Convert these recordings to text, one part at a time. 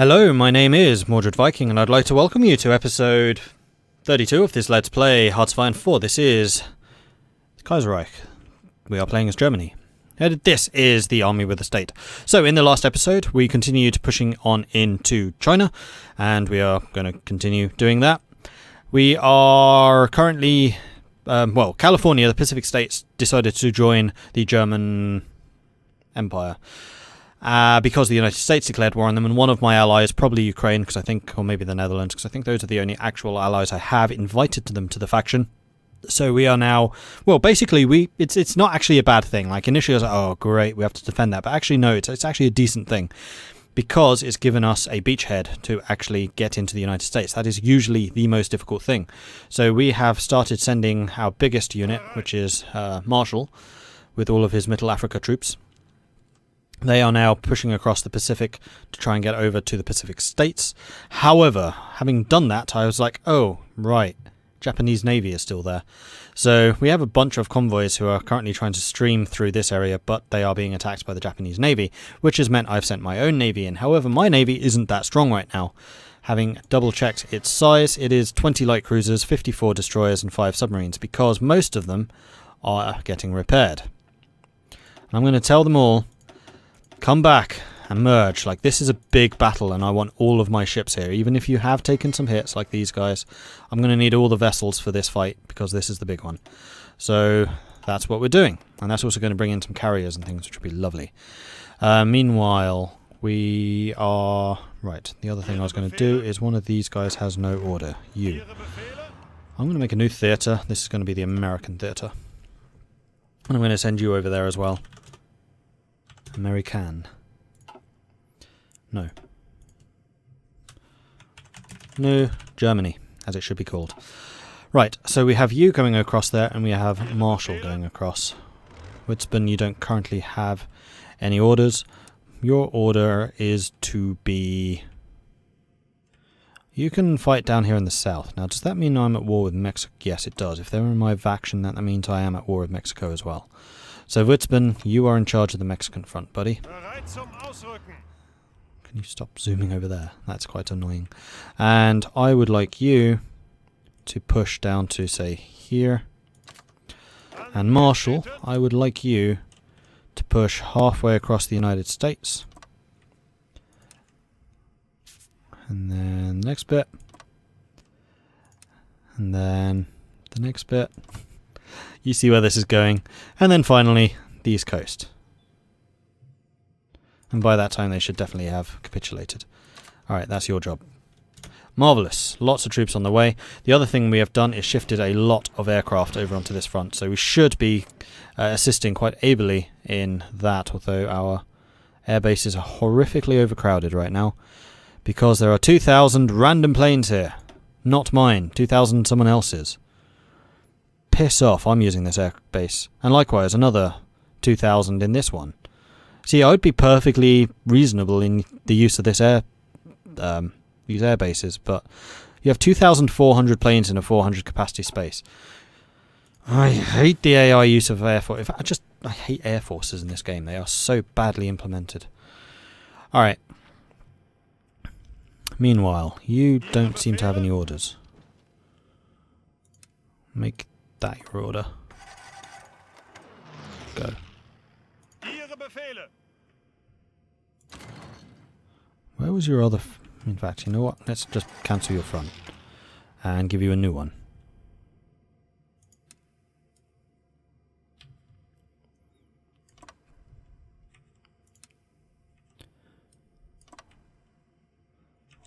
Hello, my name is Mordred Viking, and I'd like to welcome you to episode 32 of this Let's Play Hearts of Iron 4. This is Kaiserreich. We are playing as Germany. And this is the army with a state. So in the last episode, we continued pushing on into China, and we are going to continue doing that. We are currently, California, the Pacific states, decided to join the German Empire. Because the United States declared war on them, and one of my allies, probably Ukraine, because I think, or maybe the Netherlands, because I think those are the only actual allies I have, invited them to the faction. So we are now, well, basically, it's not actually a bad thing. Like, initially I was like, oh, great, we have to defend that. But actually, no, it's actually a decent thing, because it's given us a beachhead to actually get into the United States. That is usually the most difficult thing. So we have started sending our biggest unit, which is Marshall, with all of his Middle Africa troops. They are now pushing across the Pacific to try and get over to the Pacific States. However, having done that, I was like, oh, right, Japanese Navy is still there. So we have a bunch of convoys who are currently trying to stream through this area, but they are being attacked by the Japanese Navy, which has meant I've sent my own Navy in. However, my Navy isn't that strong right now. Having double-checked its size, it is 20 light cruisers, 54 destroyers, and 5 submarines, because most of them are getting repaired. And I'm going to tell them all, come back and merge. Like, this is a big battle, and I want all of my ships here. Even if you have taken some hits, like these guys, I'm going to need all the vessels for this fight, because this is the big one. So that's what we're doing. And that's also going to bring in some carriers and things, which would be lovely. Meanwhile, we are... Right, the other thing I was going to do is one of these guys has no order. You. I'm going to make a new theatre. This is going to be the American theatre. And I'm going to send you over there as well. American. No. No, Germany, as it should be called. Right, so we have you going across there, and we have Marshall going across. Witzben, you don't currently have any orders. Your order is to be... You can fight down here in the south. Now, does that mean I'm at war with Mexico? Yes, it does. If they're in my faction, that means I am at war with Mexico as well. So, Witzben, you are in charge of the Mexican front, buddy. Can you stop zooming over there? That's quite annoying. And I would like you to push down to, say, here. And Marshall, I would like you to push halfway across the United States. And then the next bit. And then the next bit. You see where this is going. And then finally, the East Coast. And by that time, they should definitely have capitulated. Alright, that's your job. Marvellous. Lots of troops on the way. The other thing we have done is shifted a lot of aircraft over onto this front. So we should be assisting quite ably in that. Although our air bases are horrifically overcrowded right now. Because there are 2,000 random planes here. Not mine. 2,000 someone else's. Piss off, I'm using this air base. And likewise, another 2,000 in this one. See, I would be perfectly reasonable in the use of this these air bases, but you have 2,400 planes in a 400 capacity space. I hate the AI use of air force. In fact, I hate air forces in this game. They are so badly implemented. Alright. Meanwhile, you don't seem to have any orders. Make that your order. Go. Where was your other... In fact, you know what? Let's just cancel your front. And give you a new one.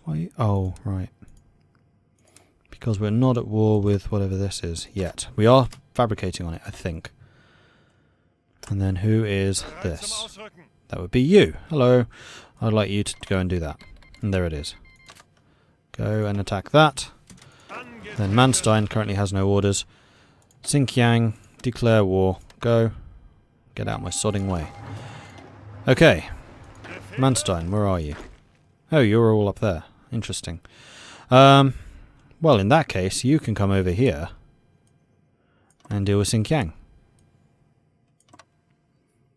Why? Oh, right. Because we're not at war with whatever this is yet. We are fabricating on it, I think. And then who is this? That would be you. Hello. I'd like you to go and do that. And there it is. Go and attack that. Then Manstein currently has no orders. Xinjiang, declare war. Go. Get out my sodding way. Okay. Manstein, where are you? Oh, you're all up there. Interesting. Well, in that case, you can come over here and deal with Xinjiang.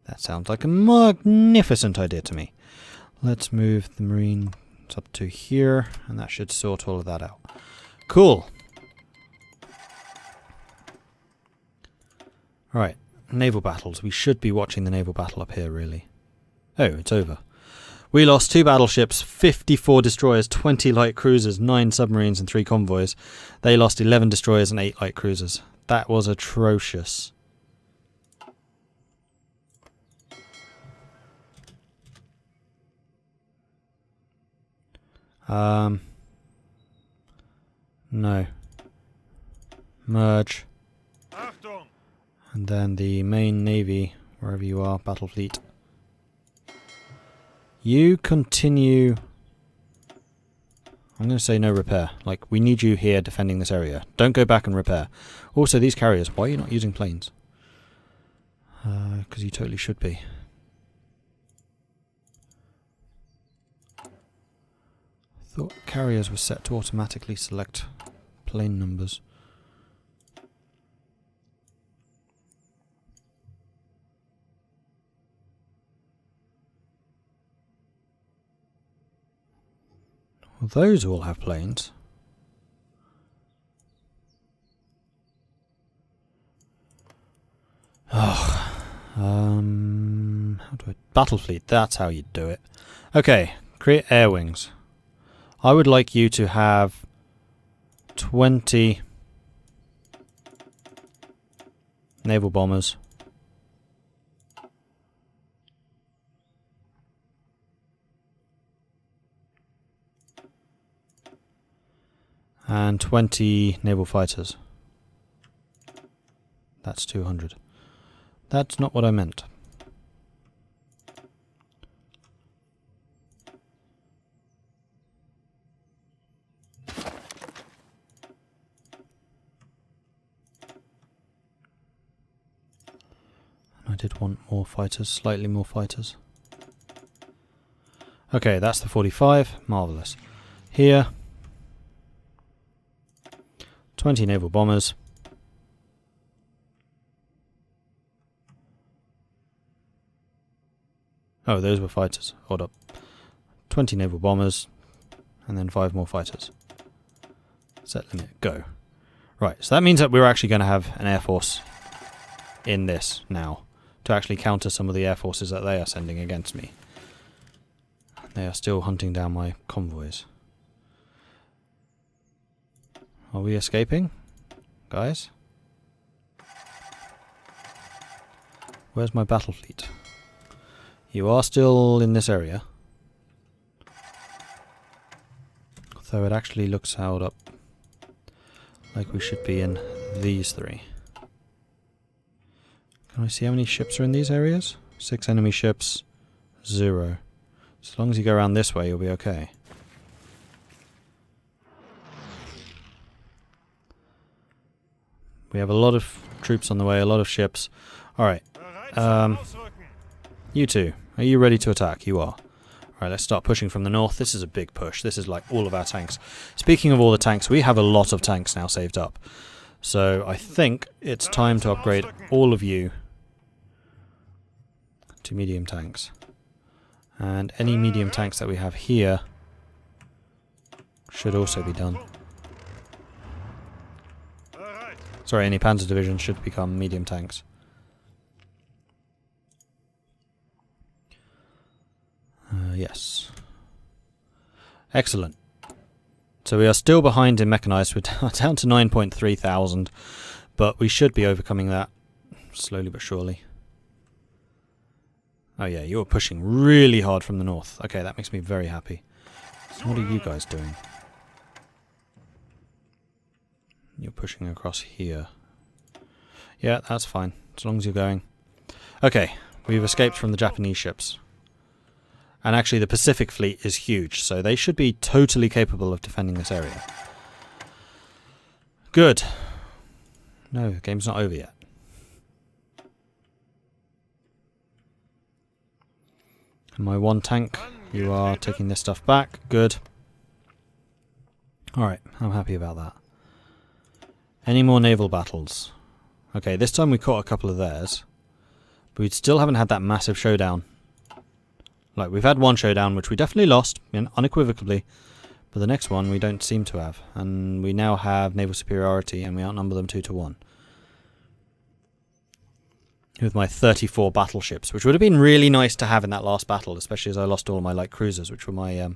That sounds like a magnificent idea to me. Let's move the marine It's up to here, and that should sort all of that out. Cool. Alright, naval battles. We should be watching the naval battle up here, really. Oh, it's over. We lost 2 battleships, 54 destroyers, 20 light cruisers, 9 submarines and 3 convoys. They lost 11 destroyers and 8 light cruisers. That was atrocious. No. Merge. And then the main navy, wherever you are, battle fleet. You continue... I'm going to say no repair. Like, we need you here defending this area. Don't go back and repair. Also, these carriers, why are you not using planes? Because you totally should be. Thought carriers were set to automatically select plane numbers. Well, those all have planes. Oh, how do I... Battle fleet, that's how you do it. Okay, create air wings. I would like you to have 20 naval bombers. And 20 naval fighters. That's 200. That's not what I meant. I did want more fighters, slightly more fighters. Okay, that's the 45. Marvellous. Here, 20 naval bombers. Oh, those were fighters. Hold up. 20 naval bombers, and then 5 more fighters. Set limit, go. Right, so that means that we're actually going to have an air force in this now, to actually counter some of the air forces that they are sending against me. They are still hunting down my convoys. Are we escaping, guys? Where's my battle fleet? You are still in this area. Though it actually looks held up like we should be in these 3. Can I see how many ships are in these areas? 6 enemy ships, 0. So as long as you go around this way, you'll be okay. We have a lot of troops on the way, a lot of ships. Alright. You two, are you ready to attack? You are. Alright, let's start pushing from the north. This is a big push. This is like all of our tanks. Speaking of all the tanks, we have a lot of tanks now saved up. So I think it's time to upgrade all of you to medium tanks. And any medium tanks that we have here should also be done. Sorry, any Panzer divisions should become medium tanks. Yes. Excellent. So we are still behind in mechanized. We're down to 9.3 thousand, but we should be overcoming that slowly but surely. Oh yeah, you're pushing really hard from the north. Okay, that makes me very happy. So what are you guys doing? You're pushing across here. Yeah, that's fine, as long as you're going. Okay, we've escaped from the Japanese ships. And actually the Pacific fleet is huge, so they should be totally capable of defending this area. Good. No, the game's not over yet. And my 1 tank, you are taking this stuff back. Good. Alright, I'm happy about that. Any more naval battles? Okay, this time we caught a couple of theirs. But we still haven't had that massive showdown Like, we've had one showdown, which we definitely lost, unequivocally. But the next one, we don't seem to have. And we now have naval superiority, and we outnumber them 2-1. With my 34 battleships, which would have been really nice to have in that last battle, especially as I lost all of my light cruisers, which were my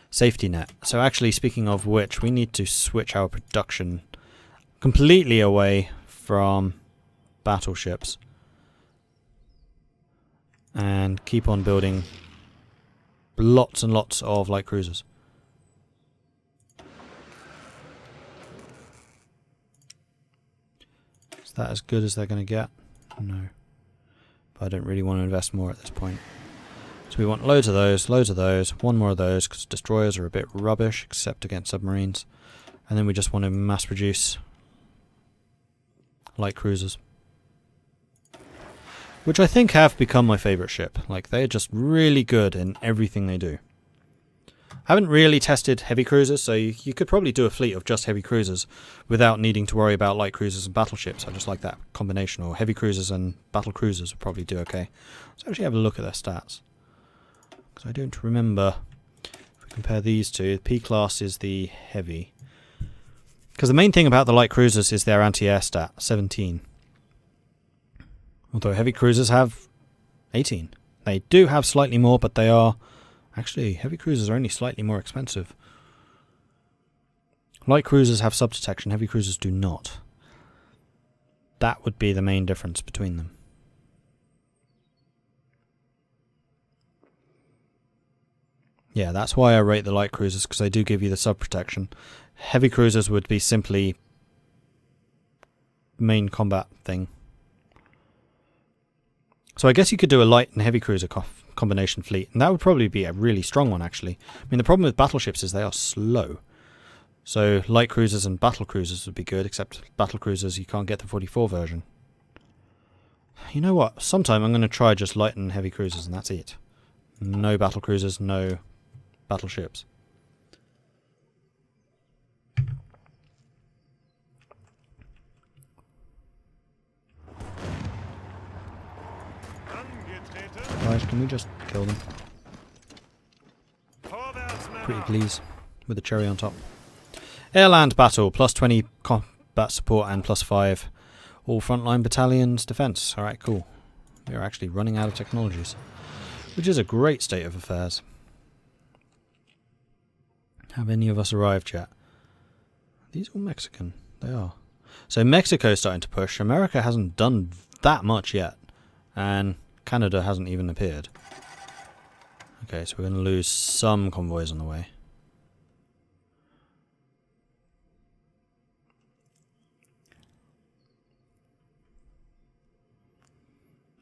safety net. So actually, speaking of which, we need to switch our production completely away from battleships and keep on building lots and lots of light cruisers. Is that as good as they're going to get? No. But I don't really want to invest more at this point. So we want loads of those, one more of those, because destroyers are a bit rubbish, except against submarines. And then we just want to mass produce light cruisers. Which I think have become my favourite ship. Like, they're just really good in everything they do. I haven't really tested heavy cruisers, so you could probably do a fleet of just heavy cruisers without needing to worry about light cruisers and battleships. I just like that combination, or heavy cruisers and battle cruisers would probably do okay. Let's actually have a look at their stats. Because I don't remember, if we compare these two, P-class is the heavy. Because the main thing about the light cruisers is their anti-air stat, 17. Although heavy cruisers have 18. They do have slightly more, but they are... Actually, heavy cruisers are only slightly more expensive. Light cruisers have sub-detection, heavy cruisers do not. That would be the main difference between them. Yeah, that's why I rate the light cruisers, because they do give you the sub-protection. Heavy cruisers would be simply main combat thing. So I guess you could do a light and heavy cruiser combination fleet, and that would probably be a really strong one, actually. I mean, the problem with battleships is they are slow. So light cruisers and battle cruisers would be good, except battle cruisers, you can't get the 44 version. You know what? Sometime I'm going to try just light and heavy cruisers, and that's it. No battle cruisers, no battleships. Guys, can we just kill them? Pretty please, with the cherry on top. Air-land battle, plus 20 combat support and plus 5 all frontline battalions defense. Alright, cool. We are actually running out of technologies, which is a great state of affairs. Have any of us arrived yet? Are these all Mexican? They are. So Mexico's starting to push. America hasn't done that much yet. And Canada hasn't even appeared. Okay, so we're going to lose some convoys on the way.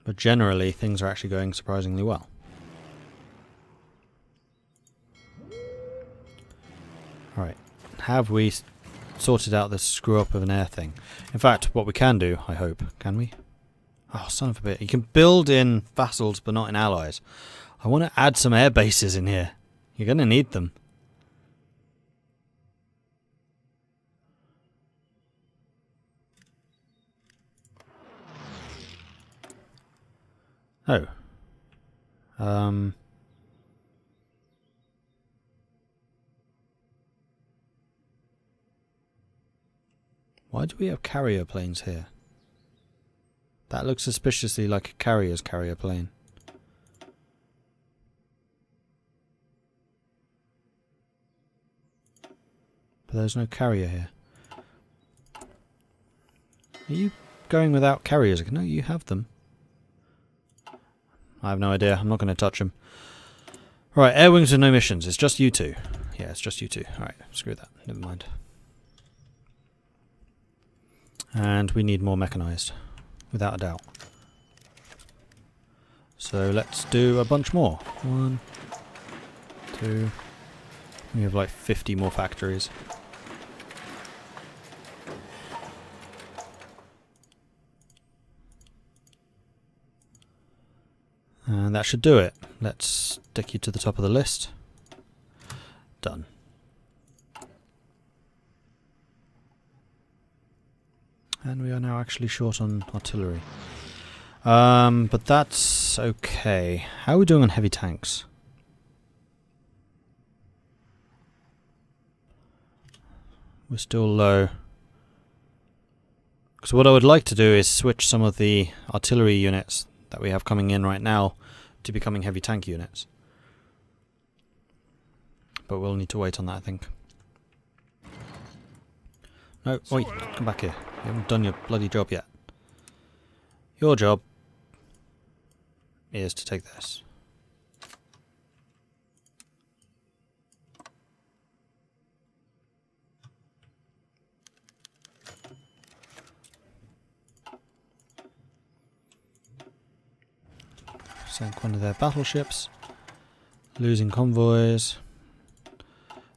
But generally, things are actually going surprisingly well. Alright, have we sorted out this screw-up of an air thing? In fact, what we can do, I hope, can we? Oh, son of a bit. You can build in vassals, but not in allies. I want to add some air bases in here. You're going to need them. Oh. Why do we have carrier planes here? That looks suspiciously like a carrier's carrier plane. But there's no carrier here. Are you going without carriers? No, you have them. I have no idea. I'm not going to touch them. Right, air wings with no missions. It's just you two. Yeah, it's just you two. Alright, screw that. Never mind. And we need more mechanized. Without a doubt. So let's do a bunch more. 1, 2. We have like 50 more factories. And that should do it. Let's stick you to the top of the list. Done. And we are now actually short on artillery. But that's okay. How are we doing on heavy tanks? We're still low. So what I would like to do is switch some of the artillery units that we have coming in right now to becoming heavy tank units. But we'll need to wait on that, I think. No, wait, come back here. You haven't done your bloody job yet. Your job is to take this. Sank one of their battleships. Losing convoys.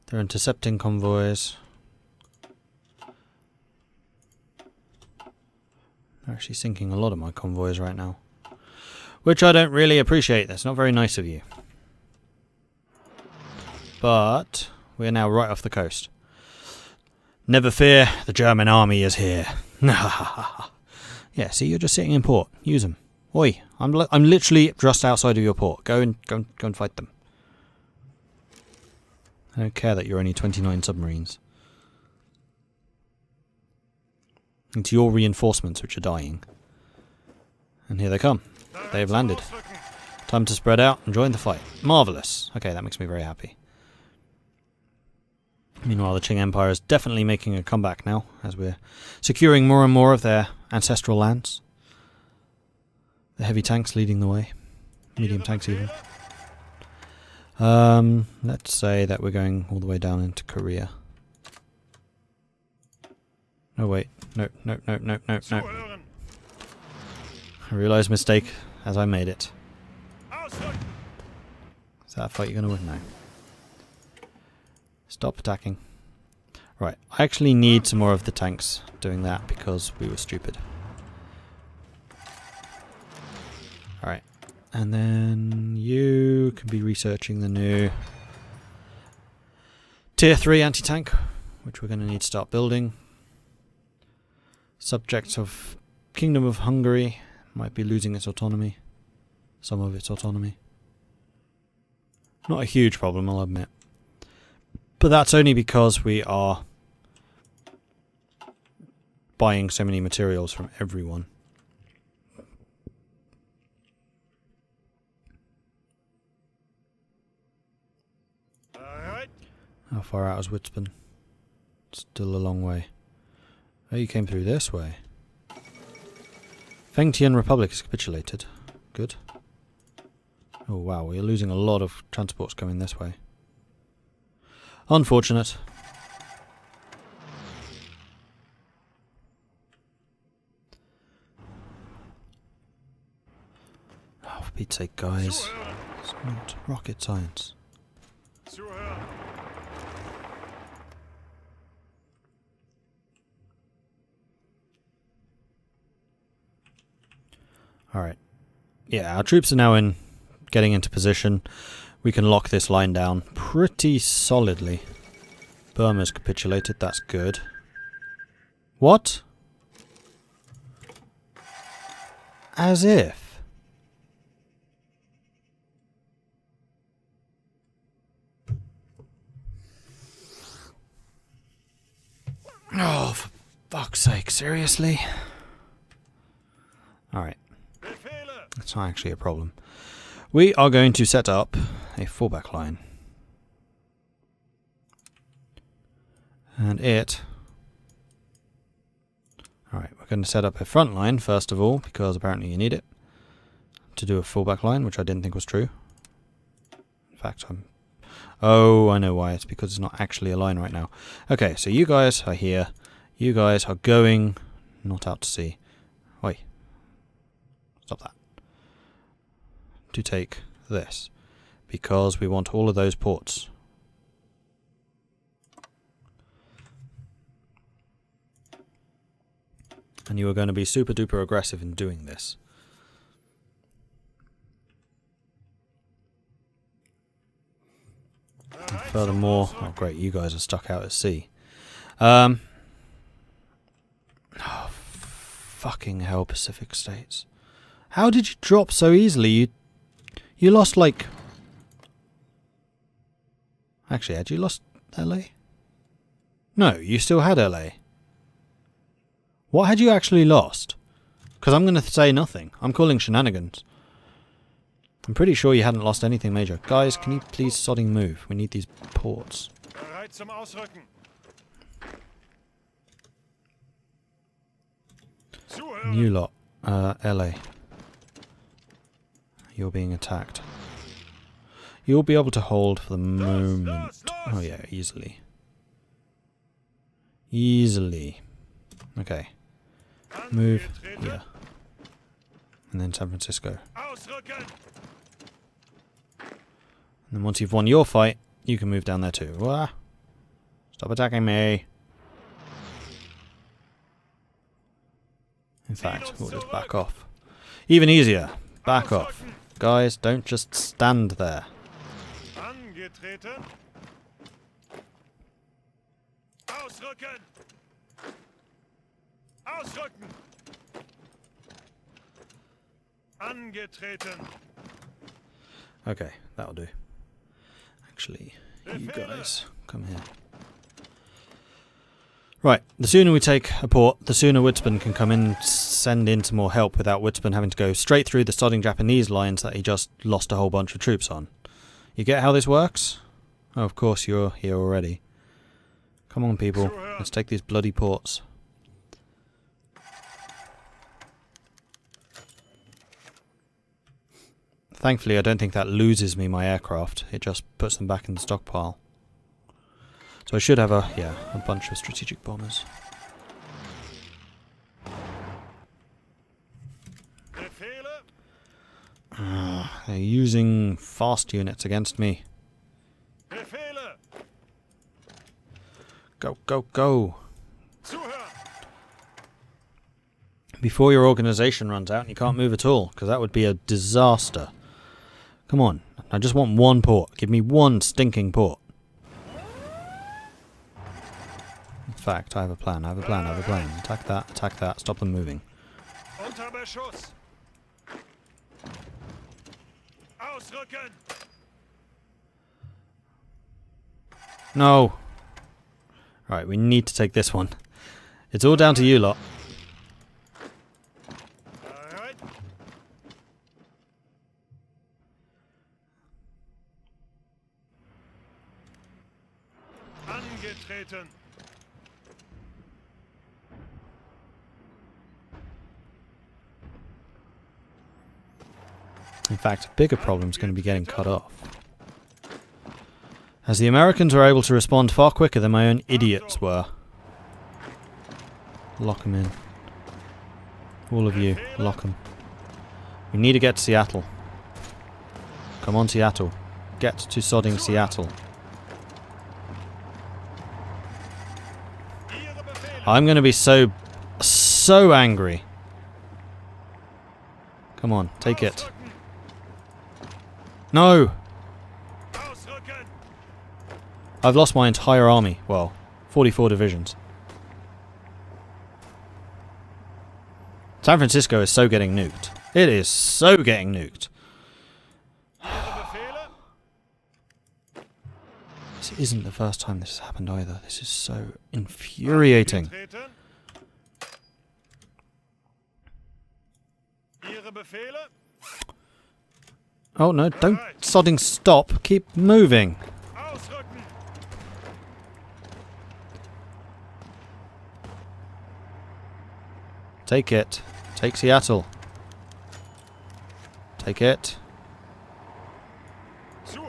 They're intercepting convoys. They're actually sinking a lot of my convoys right now. Which I don't really appreciate. That's not very nice of you. But we're now right off the coast. Never fear, the German army is here. Yeah, see, you're just sitting in port. Use them. Oi, I'm literally just outside of your port. Go and fight them. I don't care that you're only 29 submarines. It's your reinforcements which are dying. And here they come. They've landed. Time to spread out and join the fight. Marvellous. Okay, that makes me very happy. Meanwhile, the Qing Empire is definitely making a comeback now, as we're securing more and more of their ancestral lands. The heavy tanks leading the way. Medium tanks even. Let's say that we're going all the way down into Korea. No, wait. No. I realised mistake as I made it. Is that a fight you're going to win? No. Stop attacking. Right, I actually need some more of the tanks doing that because we were stupid. Alright, and then you can be researching the new Tier 3 anti-tank, which we're going to need to start building. Subject of Kingdom of Hungary might be losing its autonomy. Some of its autonomy. Not a huge problem, I'll admit. But that's only because we are buying so many materials from everyone. How far out is Witzbin? Still a long way. Oh, you came through this way. Fengtian Republic has capitulated. Good. Oh wow, we're losing a lot of transports going this way. Unfortunate. Oh, for Pete's sake, guys. It's not rocket science. Alright. Yeah, our troops are now getting into position. We can lock this line down pretty solidly. Burma's capitulated, that's good. What? As if. Oh, for fuck's sake, seriously? Alright. That's not actually a problem. We are going to set up a fallback line. And it... Alright, we're going to set up a front line first of all, because apparently you need it to do a fallback line, which I didn't think was true. In fact, Oh, I know why. It's because it's not actually a line right now. Okay, so you guys are here. You guys are going... not out to sea. Oi. Stop that. To take this. Because we want all of those ports. And you are going to be super duper aggressive in doing this. And furthermore, oh great, you guys are stuck out at sea. Oh, fucking hell, Pacific States. How did you drop so easily? You lost like... Actually, had you lost LA? No, you still had LA. What had you actually lost? Because I'm going to say nothing. I'm calling shenanigans. I'm pretty sure you hadn't lost anything major. Guys, can you please sodding move? We need these ports. You lot. LA. You're being attacked. You'll be able to hold for the moment. Oh yeah, easily. Easily. Okay. Move here. And then San Francisco. And then once you've won your fight, you can move down there too. Wah. Stop attacking me. In fact, we'll just back off. Even easier. Back off. Guys, don't just stand there. Okay, that'll do. Actually, you guys, come here. Right, the sooner we take a port, the sooner Witzman can come in and send in some more help without Witzman having to go straight through the sodding Japanese lines that he just lost a whole bunch of troops on. You get how this works? Oh, of course, you're here already. Come on, people. Let's take these bloody ports. Thankfully, I don't think that loses me my aircraft. It just puts them back in the stockpile. So I should have a bunch of strategic bombers. They're using fast units against me. Go, go, go! Before your organization runs out and you can't move at all, because that would be a disaster. Come on, I just want one port. Give me one stinking port. In fact, I have a plan, I have a plan, I have a plan. Attack that, stop them moving. No! Right, we need to take this one. It's all down to you lot. In fact, a bigger problem is going to be getting cut off. As the Americans were able to respond far quicker than my own idiots were. Lock them in. All of you, lock them. We need to get to Seattle. Come on, Seattle. Get to sodding Seattle. I'm going to be so angry. Come on, take it. No! I've lost my entire army. Well, 44 divisions. San Francisco is so getting nuked. It is so getting nuked. This isn't the first time this has happened either. This is so infuriating. Oh no, don't sodding stop. Keep moving. Take it. Take Seattle. Take it. Oh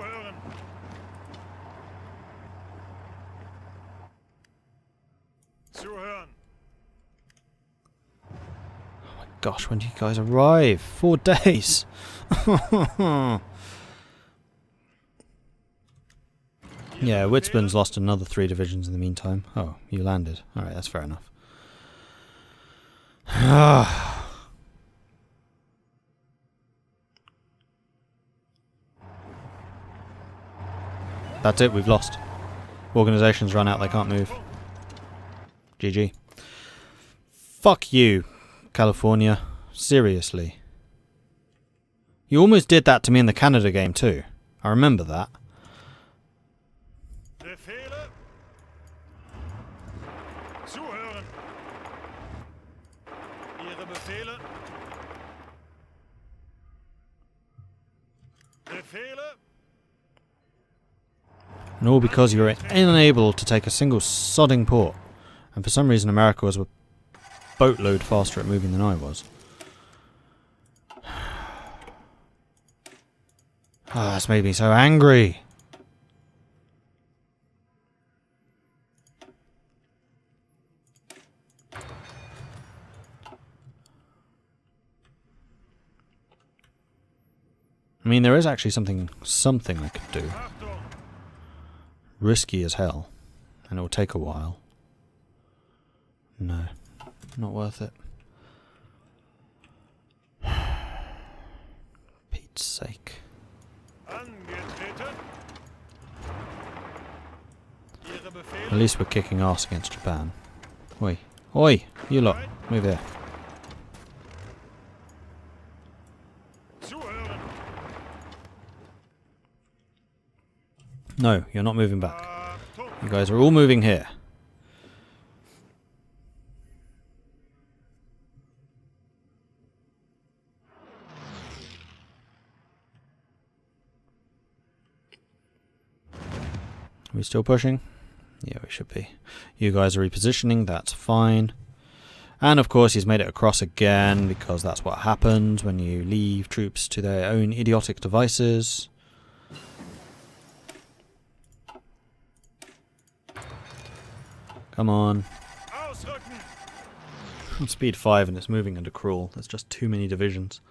my gosh, when do you guys arrive? 4 days. Yeah, Witzman's lost another 3 divisions in the meantime. Oh, you landed. Alright, that's fair enough. That's it, we've lost. Organizations run out, they can't move. GG. Fuck you, California. Seriously. You almost did that to me in the Canada game too. I remember that. Befehle. Zuhören. Ihre Befehle. Befehle. And all because you were unable to take a single sodding port. And for some reason America was a boatload faster at moving than I was. Ah, that's made me so angry. I mean, there is actually something I could do. Risky as hell. And it will take a while. No. Not worth it. Pete's sake. At least we're kicking ass against Japan. Oi. Oi! You lot. Move here. No, you're not moving back. You guys are all moving here. Are we still pushing? Yeah, we should be. You guys are repositioning, that's fine. And of course he's made it across again, because that's what happens when you leave troops to their own idiotic devices. Come on. Speed 5 and it's moving under crawl. There's just too many divisions.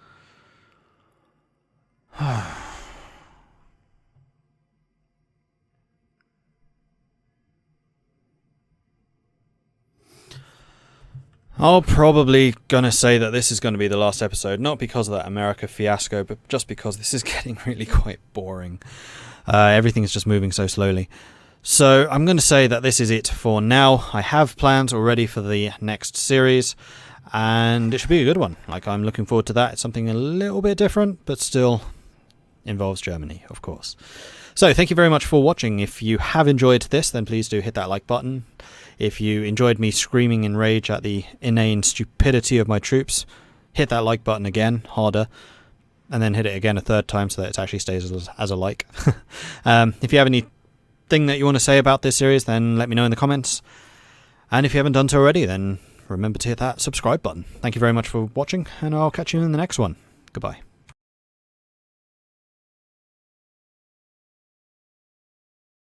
I'll probably gonna say that this is going to be the last episode, not because of that America fiasco, but just because this is getting really quite boring. Everything's just moving so slowly. So I'm going to say that this is it for now. I have plans already for the next series, and it should be a good one. Like, I'm looking forward to that. It's something a little bit different, but still involves Germany, of course. So thank you very much for watching. If you have enjoyed this, then please do hit that like button. If you enjoyed me screaming in rage at the inane stupidity of my troops, hit that like button again, harder, and then hit it again a third time so that it actually stays as a like. If you have anything that you want to say about this series, then let me know in the comments. And if you haven't done so already, then remember to hit that subscribe button. Thank you very much for watching, and I'll catch you in the next one. Goodbye.